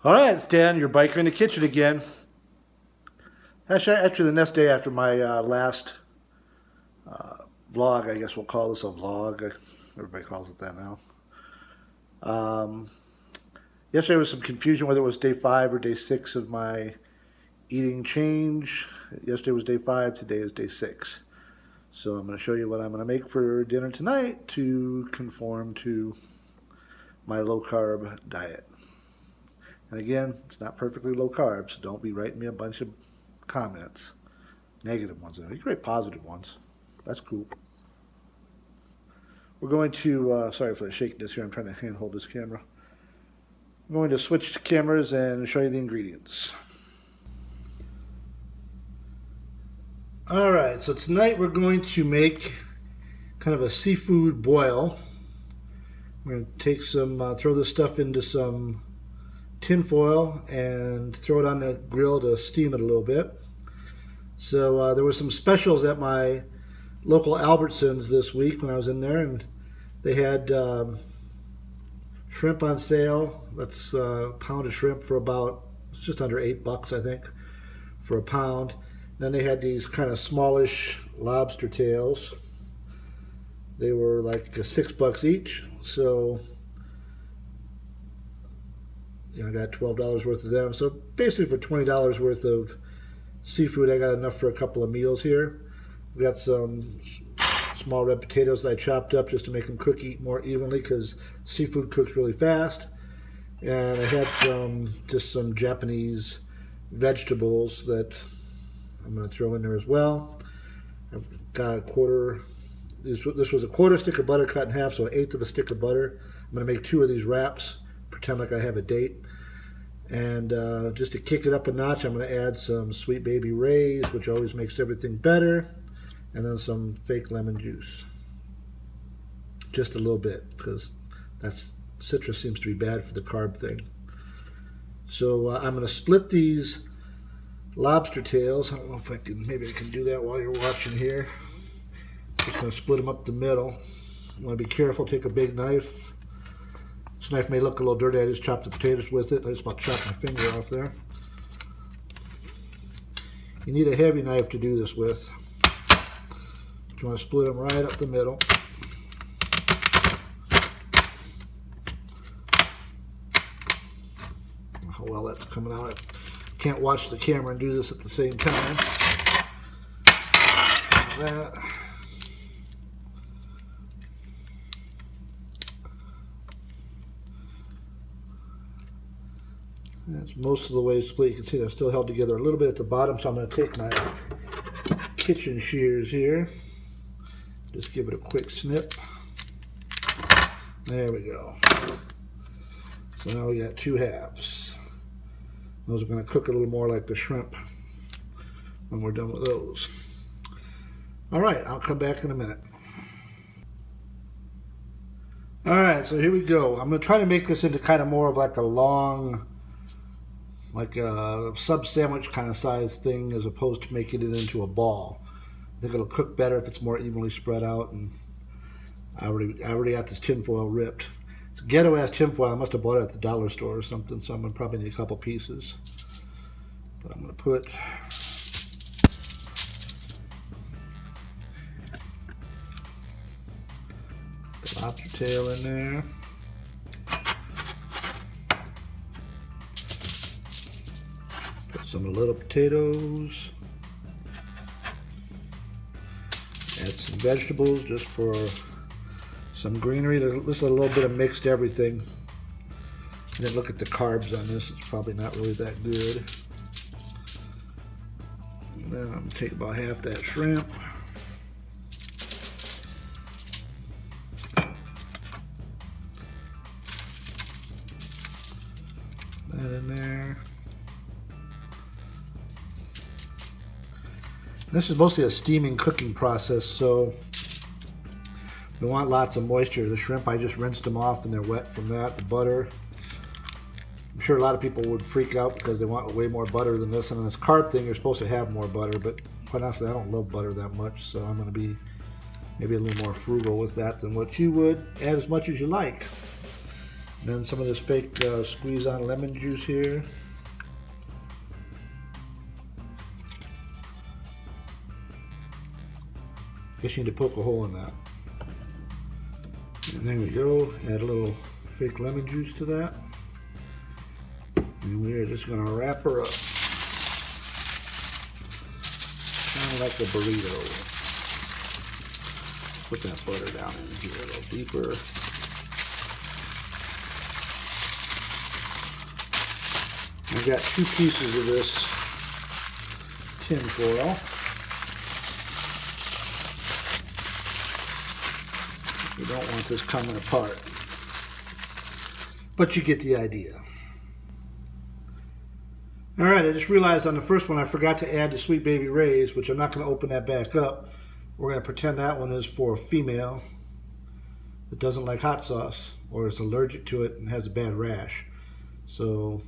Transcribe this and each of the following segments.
All right, Stan, your biker in the kitchen again. Actually, the next day after my last vlog, I guess we'll call this a vlog. Everybody calls it that now. Um, Yesterday was some confusion whether it was day 5 or day 6 of my eating change. Yesterday was day 5, today is day 6. So I'm going to show you what I'm going to make for dinner tonight to conform to my low carb diet. And again, it's not perfectly low carb, so don't be writing me a bunch of comments. Negative ones. You great positive ones. That's cool. We're going to, sorry for the shakiness here, I'm trying to handhold this camera. I'm going to switch to cameras and show you the ingredients. Alright, so tonight we're going to make kind of a seafood boil. We're going to take some, throw this stuff into some tin foil and throw it on the grill to steam it a little bit. So there were some specials at my local Albertsons this week when I was in there, and they had shrimp on sale. That's a pound of shrimp for about, it's just under $8 I think for a pound. Then they had these kind of smallish lobster tails. They were like $6 each, so I got $12 worth of them. So basically for $20 worth of seafood, I got enough for a couple of meals here. We got some small red potatoes that I chopped up just to make them eat more evenly, because seafood cooks really fast. And I had just some Japanese vegetables that I'm going to throw in there as well. I've got a quarter, this was a quarter stick of butter cut in half, so 1/8 of a stick of butter. I'm going to make 2 of these wraps, pretend like I have a date. And just to kick it up a notch, I'm going to add some Sweet Baby Ray's, which always makes everything better, and then some fake lemon juice. Just a little bit, because citrus seems to be bad for the carb thing. So I'm going to split these lobster tails. I don't know if I can, maybe I can do that while you're watching here. Just going to split them up the middle. You want to be careful, take a big knife. This knife may look a little dirty. I just chopped the potatoes with it. I just about chopped my finger off there. You need a heavy knife to do this with. You want to split them right up the middle. How well that's coming out. I can't watch the camera and do this at the same time. That. That's most of the way split. You can see they're still held together a little bit at the bottom, so I'm going to take my kitchen shears here. Just give it a quick snip. There we go. So now we got 2 halves. Those are going to cook a little more like the shrimp when we're done with those. Alright, I'll come back in a minute. Alright, so here we go. I'm going to try to make this into kind of more of like a long, like a sub sandwich kind of size thing, as opposed to making it into a ball. I think it'll cook better if it's more evenly spread out. And I already got this tin foil ripped. It's a ghetto ass tin foil. I must have bought it at the dollar store or something, so I'm gonna probably need a couple pieces. But I'm gonna put the lobster tail in there. Some little potatoes. Add some vegetables just for some greenery. There's just a little bit of mixed everything. And then look at the carbs on this. It's probably not really that good. And then I'm going to take about half that shrimp. That in there. This is mostly a steaming cooking process, so we want lots of moisture. The shrimp, I just rinsed them off and they're wet from that. The butter, I'm sure a lot of people would freak out because they want way more butter than this. And on this carb thing, you're supposed to have more butter, but quite honestly, I don't love butter that much, so I'm going to be maybe a little more frugal with that than what you would. Add as much as you like. And then some of this fake squeeze on lemon juice here. Guess you need to poke a hole in that. And there we go. Add a little fake lemon juice to that. And we are just going to wrap her up. Kind of like a burrito. Put that butter down in here a little deeper. I've got 2 pieces of this tin foil. You don't want this coming apart. But you get the idea. Alright, I just realized on the first one I forgot to add the Sweet Baby Ray's, which I'm not going to open that back up. We're going to pretend that one is for a female that doesn't like hot sauce or is allergic to it and has a bad rash. So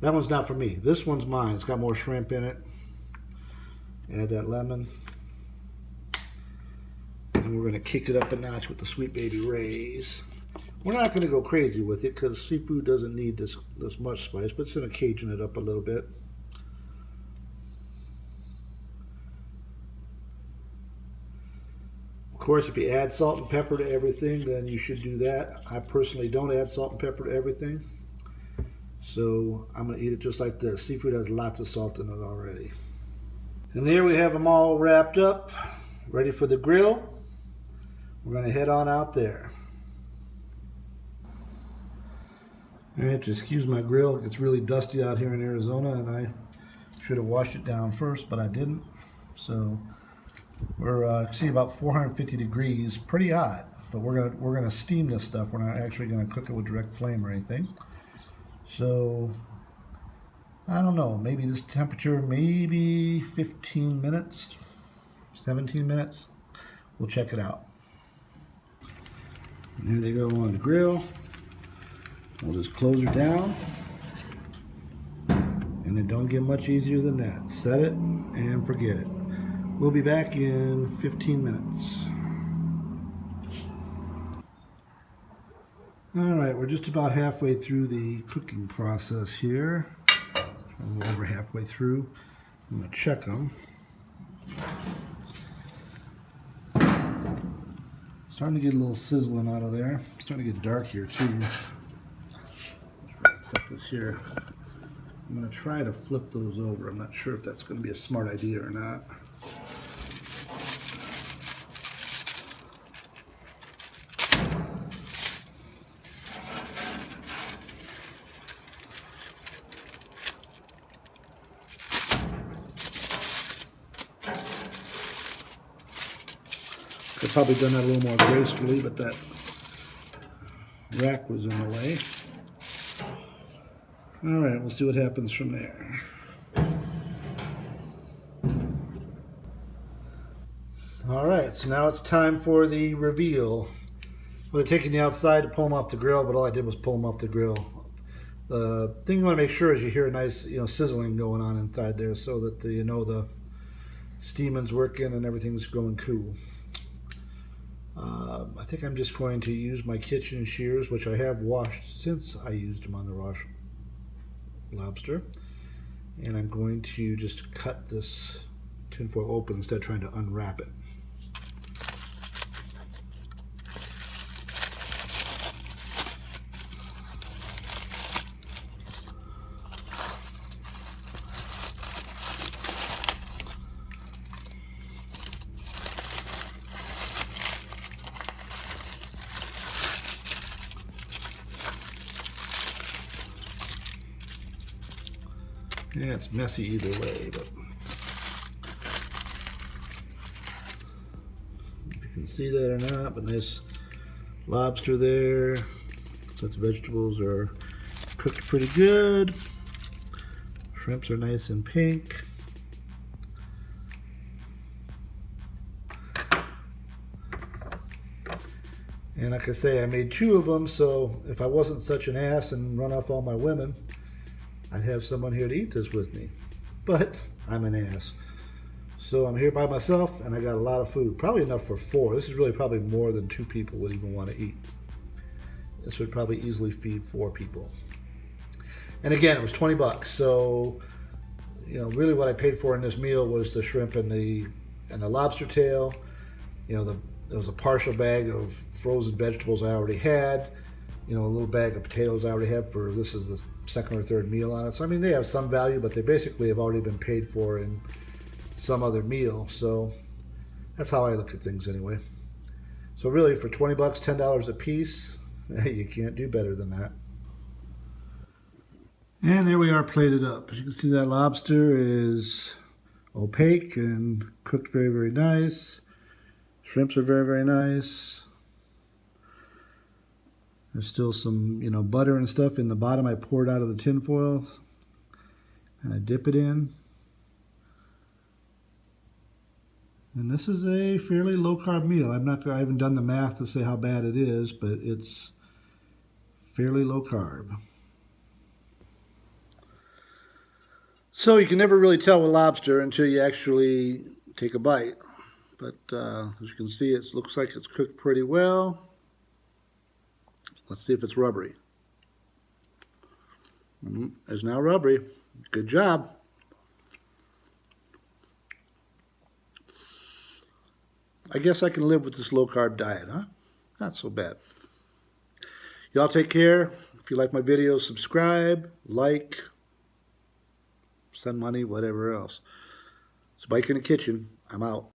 that one's not for me. This one's mine. It's got more shrimp in it. Add that lemon. And we're going to kick it up a notch with the Sweet Baby Ray's. We're not going to go crazy with it because seafood doesn't need this much spice, but it's going to cajun it up a little bit. Of course, if you add salt and pepper to everything, then you should do that. I personally don't add salt and pepper to everything. So I'm going to eat it just like this. Seafood has lots of salt in it already. And there we have them all wrapped up, ready for the grill. We're going to head on out there. I have to excuse my grill. It's really dusty out here in Arizona, and I should have washed it down first, but I didn't. So we're see about 450 degrees, pretty hot. But we're gonna steam this stuff. We're not actually gonna cook it with direct flame or anything. So I don't know. Maybe this temperature, maybe 15 minutes, 17 minutes. We'll check it out. And here they go on the grill. We'll just close her down, and it don't get much easier than that. Set it and forget it. We'll be back in 15 minutes. Alright, we're just about halfway through the cooking process here. A little over halfway through. I'm going to check them. Starting to get a little sizzling out of there. It's starting to get dark here too. Set this here. I'm going to try to flip those over. I'm not sure if that's going to be a smart idea or not. Could have probably done that a little more gracefully, but that rack was in the way. Alright, we'll see what happens from there. Alright, so now it's time for the reveal. We're taking the outside to pull them off the grill, but all I did was pull them off the grill. The thing you want to make sure is you hear a nice, sizzling going on inside there, so that the steaming's working and everything's going cool. I think I'm just going to use my kitchen shears, which I have washed since I used them on the raw lobster, and I'm going to just cut this tinfoil open instead of trying to unwrap it. Yeah, it's messy either way, but if you can see that or not, but nice lobster there. Lots of vegetables are cooked pretty good. Shrimps are nice and pink. And like I say, I made 2 of them, so if I wasn't such an ass and run off all my women, I'd have someone here to eat this with me. But I'm an ass. So I'm here by myself, and I got a lot of food. Probably enough for 4. This is really probably more than 2 people would even want to eat. this would probably easily feed 4 people. And again, it was 20 bucks. So, you know, really what I paid for in this meal was the shrimp and the lobster tail. You know, there was a partial bag of frozen vegetables I already had. You know, a little bag of potatoes I already had for, this is the second or third meal on it. So, I mean, they have some value, but they basically have already been paid for in some other meal. So that's how I look at things anyway. So really, for 20 bucks, $10 a piece, you can't do better than that. And there we are plated up. As you can see, that lobster is opaque and cooked very, very nice. Shrimps are very, very nice. There's still some, you know, butter and stuff in the bottom. I poured out of the tin foil and I dip it in. And this is a fairly low carb meal. I haven't done the math to say how bad it is, but it's fairly low carb. So you can never really tell with lobster until you actually take a bite. But as you can see, it looks like it's cooked pretty well. Let's see if it's rubbery. It's now rubbery. Good job. I guess I can live with this low-carb diet, huh? Not so bad. Y'all take care. If you like my videos, subscribe, like, send money, whatever else. It's Bike in the Kitchen. I'm out.